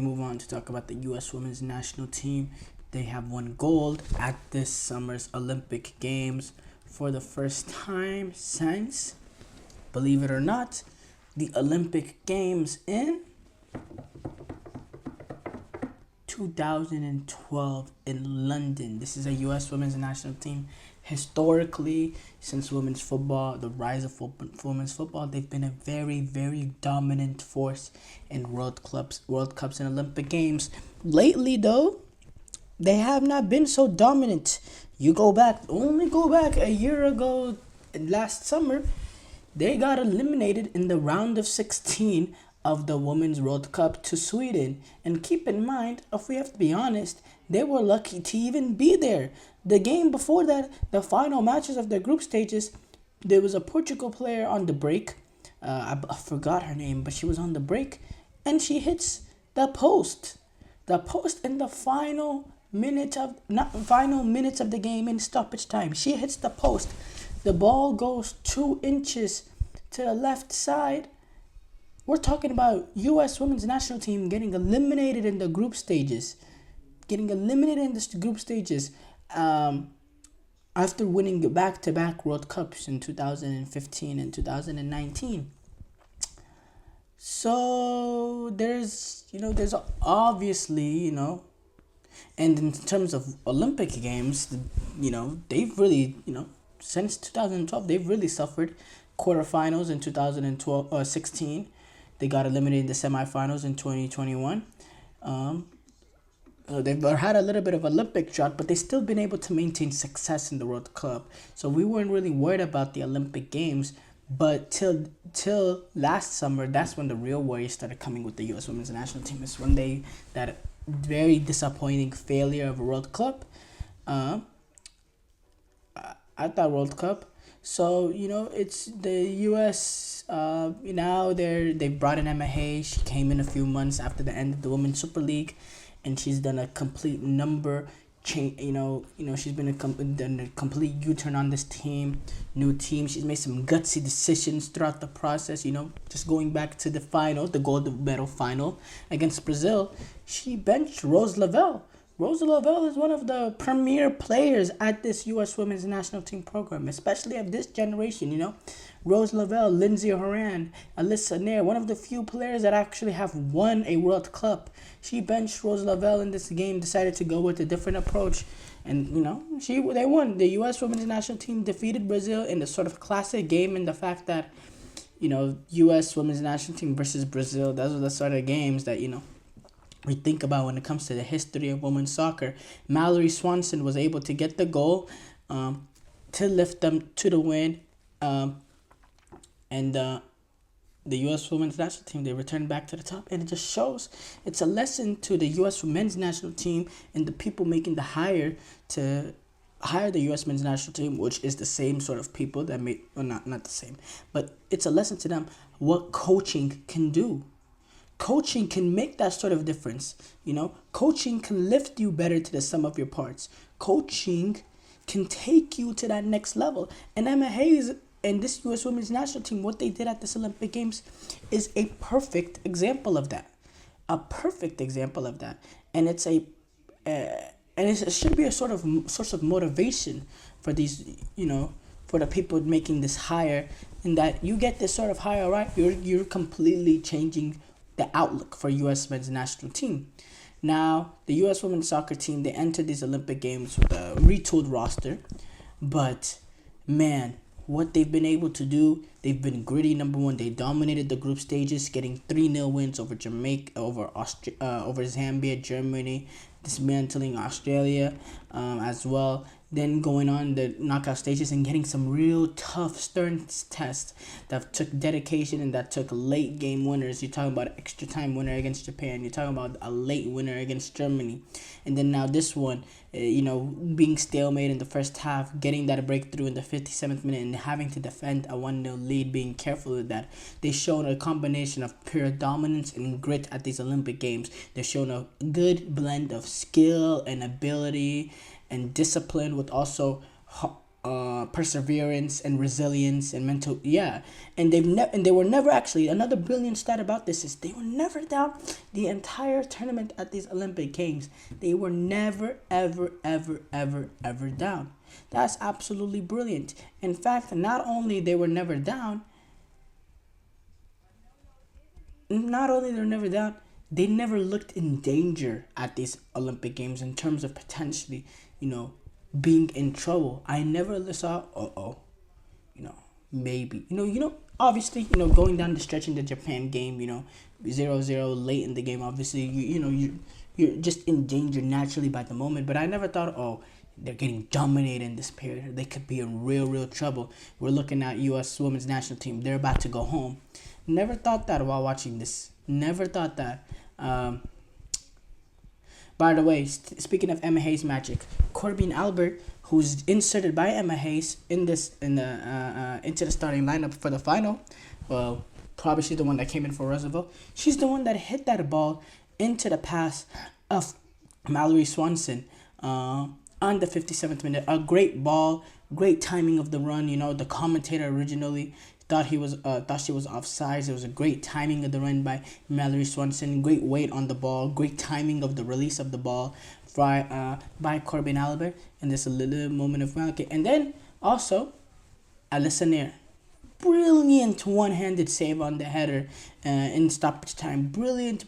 Move on to talk about the U.S. Women's National Team. They have won gold at this summer's Olympic Games for the first time since, believe it or not, the Olympic Games in 2012 in London. This is a U.S. Women's National Team. Historically, since women's football, the rise of women's football, they've been a very, very dominant force in World Cups, and Olympic Games. Lately, though, they have not been so dominant. Only go back a year ago, last summer, they got eliminated in the round of 16 of the Women's World Cup to Sweden. And keep in mind, if we have to be honest, they were lucky to even be there. The game before that, the final matches of the group stages, there was a Portugal player on the break. I forgot her name, but she was on the break, and she hits the post. The post in the final minutes of the game in stoppage time. She hits the post. The ball goes 2 inches to the left side. We're talking about U.S. Women's National Team getting eliminated in the group stages. After winning back-to-back World Cups in 2015 and 2019. So there's obviously, and in terms of Olympic Games, they've really, since 2012, they've really suffered. Quarterfinals in 2016. They got eliminated in the semifinals in 2021. They've had a little bit of Olympic drought, but they've still been able to maintain success in the World Cup. So we weren't really worried about the Olympic Games. But till last summer, that's when the real worries started coming with the U.S. Women's National Team. It's when that very disappointing failure of a World Cup. At that World Cup. So, it's the U.S. Now they brought in Emma Hayes. She came in a few months after the end of the Women's Super League, and she's done a complete she's been done a complete U-turn on this team, new team. She's made some gutsy decisions throughout the process. Just going back to the gold medal final against Brazil, she benched Rose Lavelle. Rose Lavelle is one of the premier players at this U.S. Women's National Team program, especially of this generation, Rose Lavelle, Lindsay Horan, Alyssa Nair, one of the few players that actually have won a World Cup. She benched Rose Lavelle in this game, decided to go with a different approach, and, they won. The U.S. Women's National Team defeated Brazil in the sort of classic game, in the fact that, U.S. Women's National Team versus Brazil, those are the sort of games that, we think about when it comes to the history of women's soccer. Mallory Swanson was able to get the goal to lift them to the win. And the U.S. Women's National Team, they returned back to the top. And it just shows, it's a lesson to the U.S. Men's National Team and the people making the hire to hire the U.S. Men's National Team, which is the same sort of people that made, well, not the same, but it's a lesson to them what coaching can do. Coaching can make that sort of difference. Coaching can lift you better to the sum of your parts. Coaching can take you to that next level. And Emma Hayes and this U.S. Women's National Team, what they did at this Olympic Games is a perfect example of that. And it should be a sort of source of motivation for these, for the people making this hire, in that you get this sort of hire, right? You're completely changing the outlook for U.S. Men's National Team. Now, the U.S. Women's Soccer Team, they entered these Olympic Games with a retooled roster. But, man, what they've been able to do, they've been gritty, number one. They dominated the group stages, getting 3-0 wins over Jamaica, over Zambia, Germany, dismantling Australia as well. Then going on the knockout stages and getting some real tough, stern tests that took dedication and that took late game winners. You're talking about an extra time winner against Japan. You're talking about a late winner against Germany. And then now this one, being stalemate in the first half, getting that breakthrough in the 57th minute and having to defend a 1-0 lead, being careful with that. They've shown a combination of pure dominance and grit at these Olympic Games. They've shown a good blend of skill and ability and discipline, with also perseverance and resilience and mental, yeah. And they were never, actually, another brilliant stat about this is they were never down the entire tournament at these Olympic Games. They were never, ever, ever, ever, ever down. That's absolutely brilliant. In fact, not only they were never down, not only they're never down, they never looked in danger at these Olympic Games in terms of potentially, you know, being in trouble. I never saw, you know, maybe, obviously, going down the stretch in the Japan game, 0-0 late in the game, obviously, you're just in danger naturally by the moment. But I never thought, they're getting dominated in this period. They could be in real, real trouble. We're looking at U.S. women's national team. They're about to go home. Never thought that while watching this. Never thought that. By the way, speaking of Emma Hayes magic, Corbin Albert, who's inserted by Emma Hayes into the starting lineup for the final. Well, probably she's the one that came in for Roosevelt. She's the one that hit that ball into the pass of Mallory Swanson on the 57th minute. A great ball, great timing of the run. The commentator originally thought she was offsides. It was a great timing of the run by Mallory Swanson. Great weight on the ball. Great timing of the release of the ball by Corbin Albert in this little moment of magic. And then also Alyssa Nair. Brilliant one-handed save on the header in stoppage time. Brilliant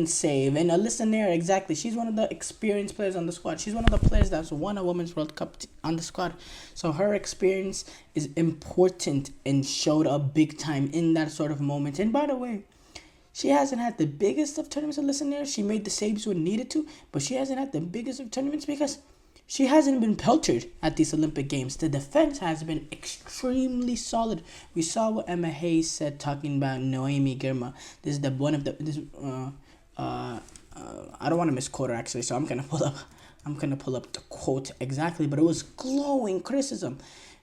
save. And Alyssa Nair, exactly. She's one of the experienced players on the squad. She's one of the players that's won a Women's World Cup on the squad. So her experience is important and showed up big time in that sort of moment. And by the way, she hasn't had the biggest of tournaments, Alyssa Nair. She made the saves when needed to, but she hasn't had the biggest of tournaments because she hasn't been peltered at these Olympic Games. The defense has been extremely solid. We saw what Emma Hayes said talking about Noemi Girma. This is I don't want to misquote her actually, so I'm gonna pull up the quote exactly. But it was glowing criticism.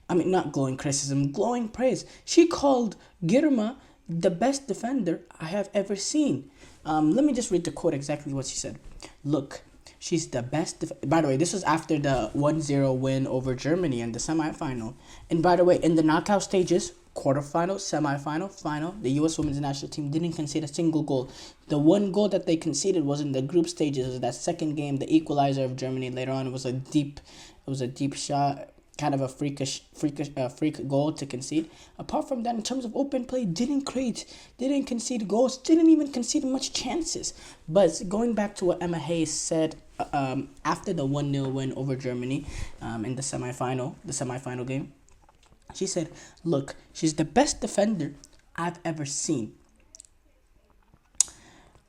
I mean, not glowing criticism, glowing praise. She called Girma the best defender I have ever seen. Let me just read the quote exactly what she said. Look. She's the best. By the way, this was after the 1-0 win over Germany in the semifinal. And by the way, in the knockout stages, quarterfinal, semifinal, final, the U.S. women's national team didn't concede a single goal. The one goal that they conceded was in the group stages. It was that second game, the equalizer of Germany. Later on, it was a deep shot, kind of a freak goal to concede. Apart from that, in terms of open play, didn't concede goals, didn't even concede much chances. But going back to what Emma Hayes said after the 1-0 win over Germany in the semifinal game, she said, look, she's the best defender I've ever seen.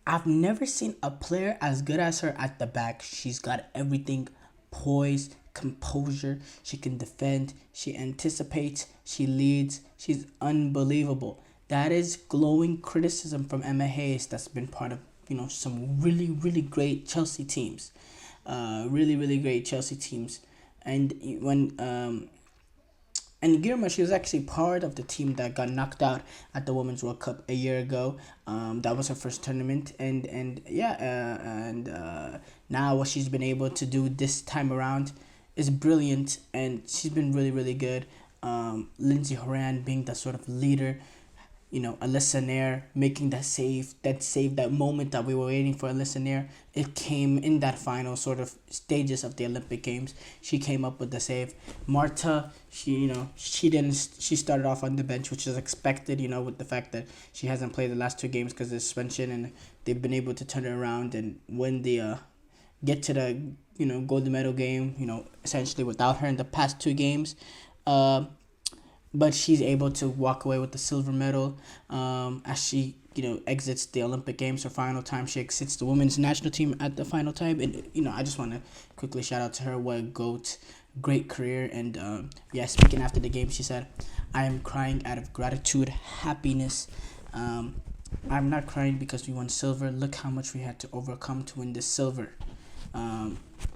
I've never seen a player as good as her at the back. She's got everything: poise, composure, she can defend, she anticipates, she leads, she's unbelievable. That is glowing criticism from Emma Hayes that's been part of, some really, really great Chelsea teams. Really, really great Chelsea teams. And and Girma, she was actually part of the team that got knocked out at the Women's World Cup a year ago. That was her first tournament, and now what she's been able to do this time around is brilliant, and she's been really, really good. Lindsay Horan being that sort of leader, Alyssa Nair making that save, that moment that we were waiting for Alyssa Nair. It came in that final sort of stages of the Olympic Games. She came up with the save. Marta, she started off on the bench, which is expected, with the fact that she hasn't played the last two games because of suspension, and they've been able to turn it around and win get to the gold medal game, essentially without her in the past two games. But she's able to walk away with the silver medal as she, exits the Olympic Games. Her final time, she exits the women's national team at the final time. And, I just want to quickly shout out to her. What a GOAT. Great career. And, speaking after the game, she said, I am crying out of gratitude, happiness. I'm not crying because we won silver. Look how much we had to overcome to win this silver.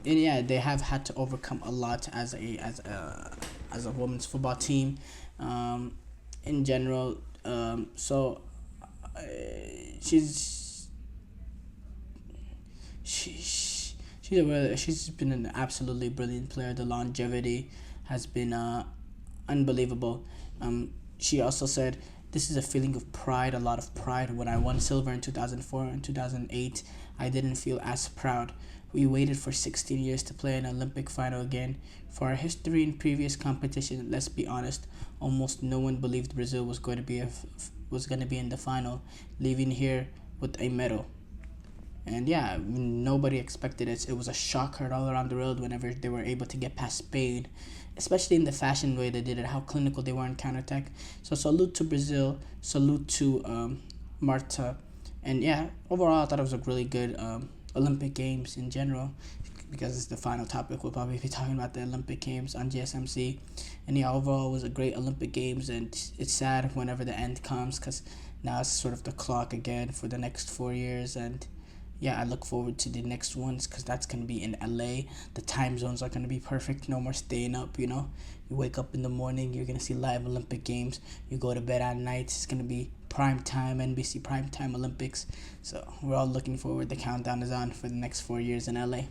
They have had to overcome a lot as a women's football team, in general. She's been an absolutely brilliant player. The longevity has been unbelievable. She also said, "This is a feeling of pride, a lot of pride. When I won silver in 2004 and 2008, I didn't feel as proud. We waited for 16 years to play an Olympic final again. For our history in previous competition, let's be honest, almost no one believed Brazil was going to be in the final, leaving here with a medal." And yeah, nobody expected it. It was a shock heard all around the world whenever they were able to get past Spain, especially in the fashion way they did it, how clinical they were in counterattack. So salute to Brazil, salute to Marta. And yeah, overall, I thought it was a really good Olympic Games in general, because it's the final topic. We'll probably be talking about the Olympic Games on GSMC. And yeah, overall, it was a great Olympic Games, and it's sad whenever the end comes, because now it's sort of the clock again for the next 4 years. And yeah, I look forward to the next ones, because that's going to be in LA. The time zones are going to be perfect. No more staying up, you know. You wake up in the morning, you're going to see live Olympic Games. You go to bed at night, it's going to be prime time, NBC prime time Olympics. So we're all looking forward. The countdown is on for the next 4 years in LA.